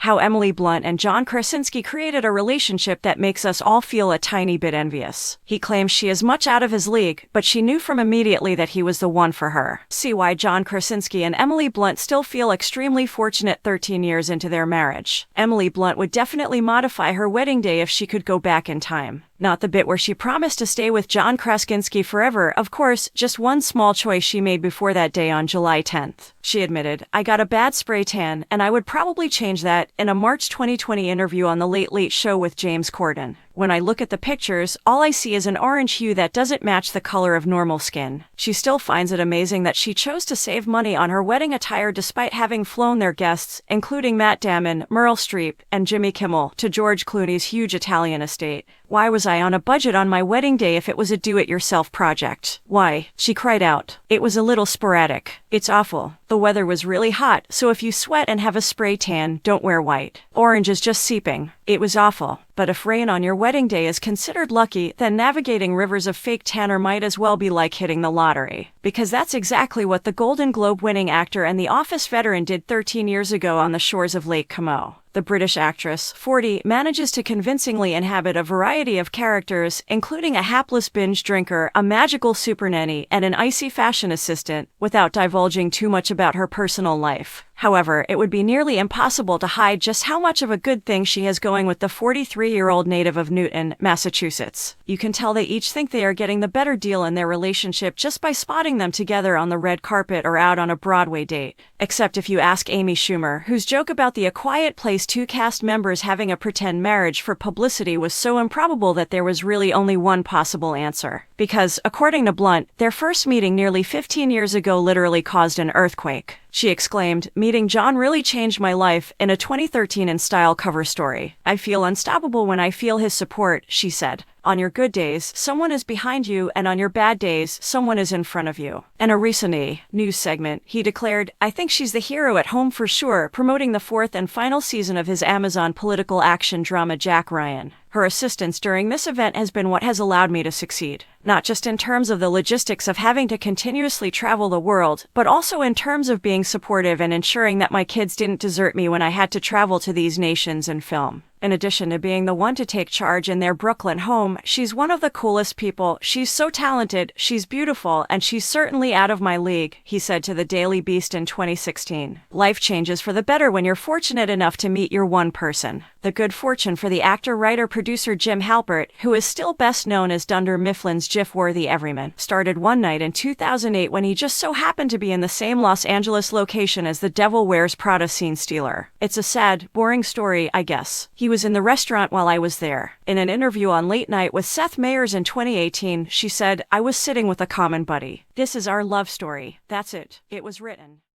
how Emily Blunt and John Krasinski created a relationship that makes us all feel a tiny bit envious. He claims she is much out of his league, but she knew from immediately that he was the one for her. See why John Krasinski and Emily Blunt still feel extremely fortunate 13 years into their marriage. Emily Blunt would definitely modify her wedding day if she could go back in time. Not the bit where she promised to stay with John Krasinski forever, of course, just one small choice she made before that day on July 10th. She admitted, "I got a bad spray tan, and I would probably change that," in a March 2020 interview on The Late Late Show with James Corden. "When I look at the pictures, all I see is an orange hue that doesn't match the color of normal skin." She still finds it amazing that she chose to save money on her wedding attire despite having flown their guests, including Matt Damon, Meryl Streep, and Jimmy Kimmel, to George Clooney's huge Italian estate. "Why was I on a budget on my wedding day if it was a do-it-yourself project? Why?" she cried out. "It was a little sporadic. It's awful. The weather was really hot, so if you sweat and have a spray tan, don't wear white. Orange is just seeping. It was awful. But if rain on your wedding day is considered lucky, then navigating rivers of fake tanner might as well be like hitting the lottery. Because that's exactly what the Golden Globe-winning actor and The Office veteran did 13 years ago on the shores of Lake Como. The British actress, 40, manages to convincingly inhabit a variety of characters, including a hapless binge drinker, a magical super nanny, and an icy fashion assistant, without divulging too much about her personal life. However, it would be nearly impossible to hide just how much of a good thing she has going with the 43-year-old native of Newton, Massachusetts. You can tell they each think they are getting the better deal in their relationship just by spotting them together on the red carpet or out on a Broadway date. Except if you ask Amy Schumer, whose joke about the A Quiet Place 2 cast members having a pretend marriage for publicity was so improbable that there was really only one possible answer. Because, according to Blunt, their first meeting nearly 15 years ago literally caused an earthquake. She exclaimed, "Meeting John really changed my life," in a 2013 InStyle cover story. "I feel unstoppable when I feel his support," she said. "On your good days, someone is behind you, and on your bad days, someone is in front of you." In a recent news segment, he declared, "I think she's the hero at home for sure," promoting the fourth and final season of his Amazon political action drama Jack Ryan. "Her assistance during this event has been what has allowed me to succeed. Not just in terms of the logistics of having to continuously travel the world, but also in terms of being supportive and ensuring that my kids didn't desert me when I had to travel to these nations and film. In addition to being the one to take charge in their Brooklyn home, she's one of the coolest people. She's so talented, she's beautiful, and she's certainly out of my league," he said to the Daily Beast in 2016. Life changes for the better when you're fortunate enough to meet your one person. The good fortune for the actor, writer, producer Jim Halpert, who is still best known as Dunder Mifflin's GIF-worthy everyman, started one night in 2008 when he just so happened to be in the same Los Angeles location as the Devil Wears Prada scene stealer. "It's a sad, boring story, I guess. He was in the restaurant while I was there." In an interview on Late Night with Seth Meyers in 2018, she said, "I was sitting with a common buddy. This is our love story. That's it. It was written."